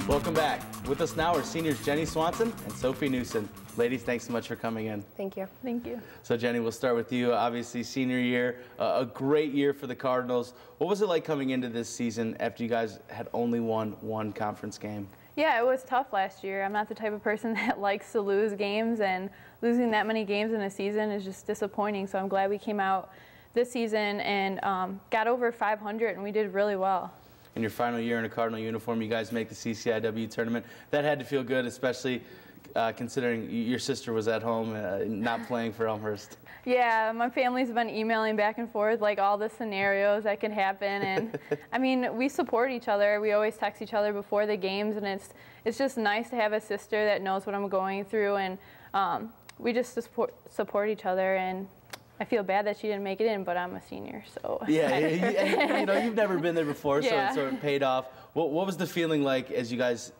Welcome back. With us now are seniors Jenny Swanson and Sophie Newson. Ladies, thanks so much for coming in. Thank you. Thank you. So Jenny, we'll start with you. Obviously, senior year, a great year for the Cardinals. What was it like coming into this season after you guys had only won one conference game? Yeah, it was tough last year. I'm not the type of person that likes to lose games, and losing that many games in a season is just disappointing. So I'm glad we came out this season and got over 500, and we did really well. In your final year in a Cardinal uniform, you guys make the CCIW tournament. That had to feel good, especially considering your sister was at home not playing for Elmhurst. Yeah, my family's been emailing back and forth, like all the scenarios that could happen. And I mean, we support each other. We always text each other before the games, and it's just nice to have a sister that knows what I'm going through, and we just support each other. And I feel bad that she didn't make it in, but I'm a senior, so. Yeah, you know, you've never been there before, yeah. So it paid off. What was the feeling like as you guys,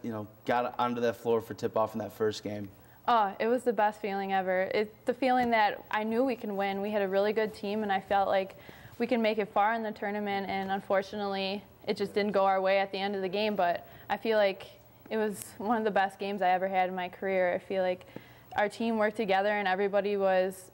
got onto that floor for tip-off in that first game? Oh, it was the best feeling ever. It's the feeling that I knew we can win. We had a really good team, and I felt like we can make it far in the tournament, and unfortunately, it just didn't go our way at the end of the game, but I feel like it was one of the best games I ever had in my career. I feel like our team worked together, and everybody was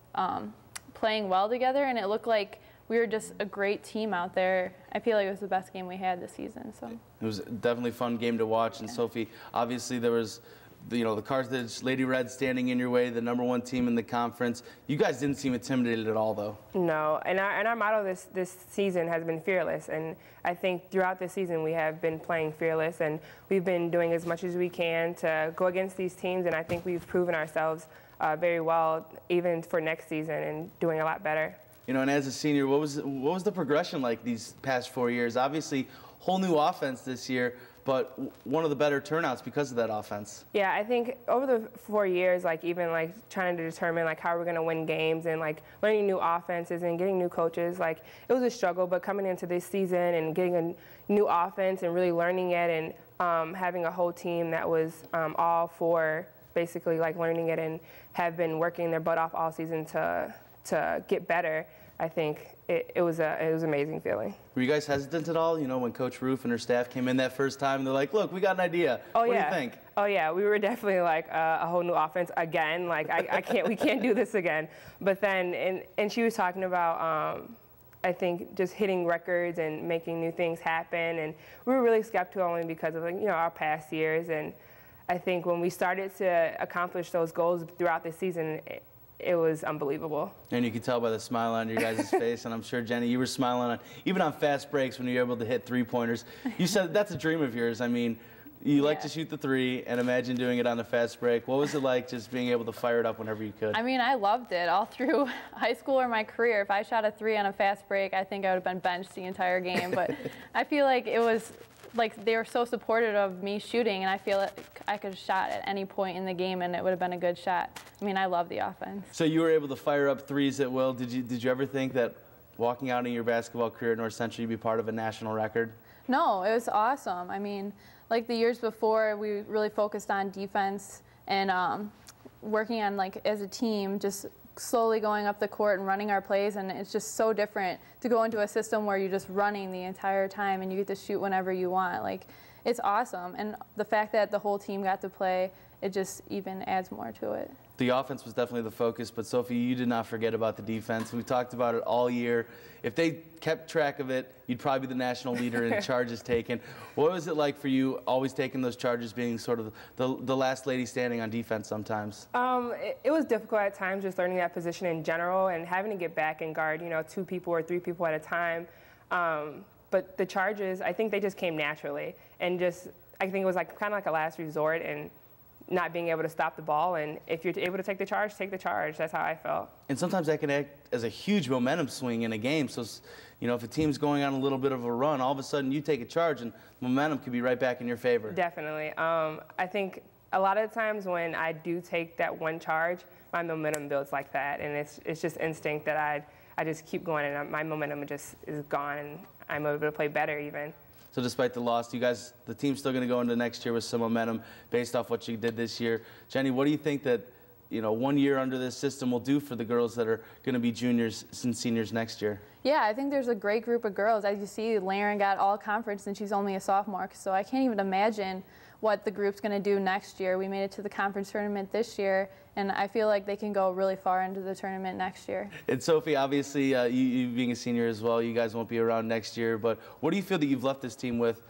playing well together, and it looked like we were just a great team out there. I feel like it was the best game we had this season. So it was definitely a fun game to watch. And Sophie, obviously there was, the Carthage Lady Reds standing in your way, the #1 team in the conference. You guys didn't seem intimidated at all, though. No, and our motto this season has been fearless, and I think throughout this season we have been playing fearless, and we've been doing as much as we can to go against these teams, and I think we've proven ourselves very well, even for next season, and doing a lot better. And as a senior, what was the progression like these past 4 years? Obviously, whole new offense this year, but one of the better turnouts because of that offense. Yeah, I think over the 4 years, even trying to determine how we're going to win games and learning new offenses and getting new coaches, it was a struggle. But coming into this season and getting a new offense and really learning it, and having a whole team that was all for basically learning it and have been working their butt off all season to get better, I think it was an amazing feeling. Were you guys hesitant at all, when Coach Roof and her staff came in that first time and they're like, look, we got an idea. Oh, what yeah. do you think? Oh, yeah. We were definitely a whole new offense again. We can't do this again. But then, and she was talking about, I think, just hitting records and making new things happen. And we were really skeptical only because of, our past years. And I think when we started to accomplish those goals throughout the season, it was unbelievable. And you could tell by the smile on your guys' face, and I'm sure, Jenny, you were smiling even on fast breaks when you were able to hit three-pointers. You said that's a dream of yours. I mean, you like to shoot the three, and imagine doing it on a fast break. What was it like just being able to fire it up whenever you could? I mean, I loved it all through high school or my career. If I shot a three on a fast break, I think I would have been benched the entire game. But I feel like it was they were so supportive of me shooting, and I feel like I could have shot at any point in the game, and it would have been a good shot. I mean, I love the offense. So you were able to fire up threes at will. Did you ever think that walking out in your basketball career at North Cenrtal, you'd be part of a national record? No, it was awesome. I mean, the years before, we really focused on defense and working on, as a team, just slowly going up the court and running our plays, and it's just so different to go into a system where you're just running the entire time and you get to shoot whenever you want. It's awesome, and the fact that the whole team got to play, it just even adds more to it. The offense was definitely the focus, but Sophie, you did not forget about the defense. We've talked about it all year. If they kept track of it, you'd probably be the national leader in charges taken. What was it like for you always taking those charges, being sort of the last lady standing on defense sometimes? It was difficult at times, just learning that position in general and having to get back and guard, 2 people or 3 people at a time. But the charges, I think they just came naturally. And I think it was kind of like a last resort, and not being able to stop the ball, and if you're able to take the charge, take the charge. That's how I felt. And sometimes that can act as a huge momentum swing in a game. So, if a team's going on a little bit of a run, all of a sudden you take a charge and momentum could be right back in your favor. Definitely. I think a lot of the times when I do take that one charge, my momentum builds like that, and it's just instinct that I just keep going, and my momentum just is gone, and I'm able to play better even. So despite the loss, you guys, the team's still going to go into next year with some momentum based off what you did this year. Jenny, what do you think that 1 year under this system will do for the girls that are going to be juniors and seniors next year? Yeah, I think there's a great group of girls. As you see, Lauren got all conference and she's only a sophomore, so I can't even imagine what the group's going to do next year. We made it to the conference tournament this year, and I feel like they can go really far into the tournament next year. And Sophie, obviously, you being a senior as well, you guys won't be around next year, but what do you feel that you've left this team with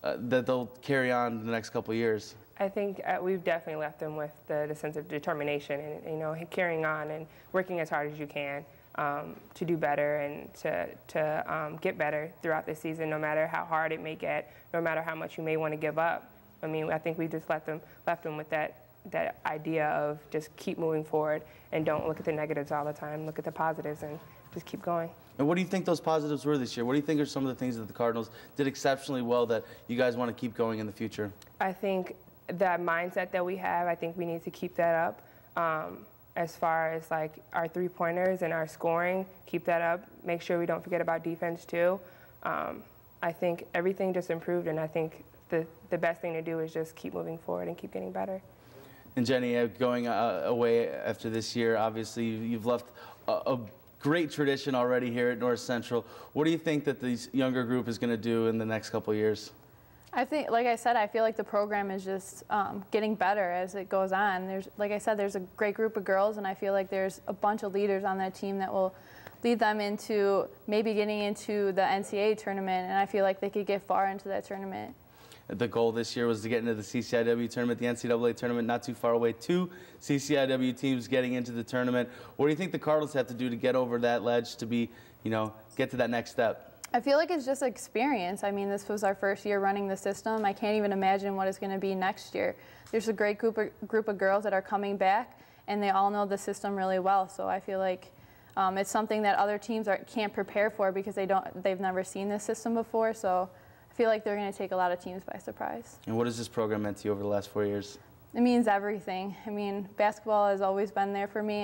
that they'll carry on the next couple of years? I think we've definitely left them with the sense of determination and, carrying on and working as hard as you can to do better and to get better throughout the season, no matter how hard it may get, no matter how much you may want to give up. I mean, I think we just left them with that idea of just keep moving forward and don't look at the negatives all the time. Look at the positives and just keep going. And what do you think those positives were this year? What do you think are some of the things that the Cardinals did exceptionally well that you guys want to keep going in the future? I think that mindset that we have, I think we need to keep that up. As far as like our three-pointers and our scoring, keep that up. Make sure we don't forget about defense too. I think everything just improved, and I think the best thing to do is just keep moving forward and keep getting better. And Jenny, going away after this year, obviously you've left a great tradition already here at North Central. What do you think that this younger group is going to do in the next couple of years? I think, like I said, I feel like the program is just getting better as it goes on. Like I said, there's a great group of girls, and I feel like there's a bunch of leaders on that team that will lead them into maybe getting into the NCAA tournament, and I feel like they could get far into that tournament. The goal this year was to get into the CCIW tournament, the NCAA tournament, not too far away. 2 CCIW teams getting into the tournament. What do you think the Cardinals have to do to get over that ledge to be, get to that next step? I feel like it's just experience. I mean, this was our first year running the system. I can't even imagine what it's going to be next year. There's a great group of girls that are coming back, and they all know the system really well. So I feel like it's something that other teams can't prepare for because they've never seen this system before. So I feel like they're going to take a lot of teams by surprise. And what has this program meant to you over the last 4 years? It means everything. I mean, basketball has always been there for me,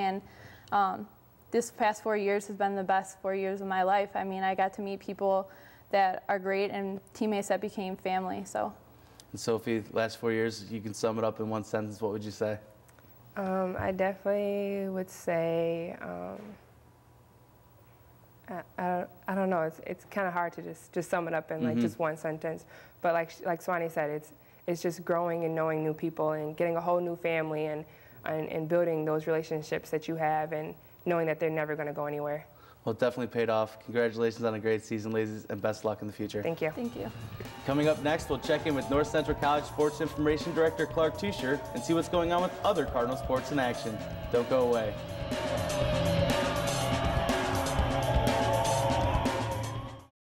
and this past 4 years has been the best 4 years of my life. I mean, I got to meet people that are great and teammates that became family. So. And Sophie, last 4 years, you can sum it up in one sentence. What would you say? I definitely would say, I don't know. It's kind of hard to just sum it up in like just one sentence. But like Swanee said, it's just growing and knowing new people and getting a whole new family and building those relationships that you have and knowing that they're never going to go anywhere. Well, it definitely paid off. Congratulations on a great season, ladies, and best luck in the future. Thank you. Thank you. Coming up next, we'll check in with North Cenrtal College Sports Information Director Clark Tuscher and see what's going on with other Cardinal sports in action. Don't go away.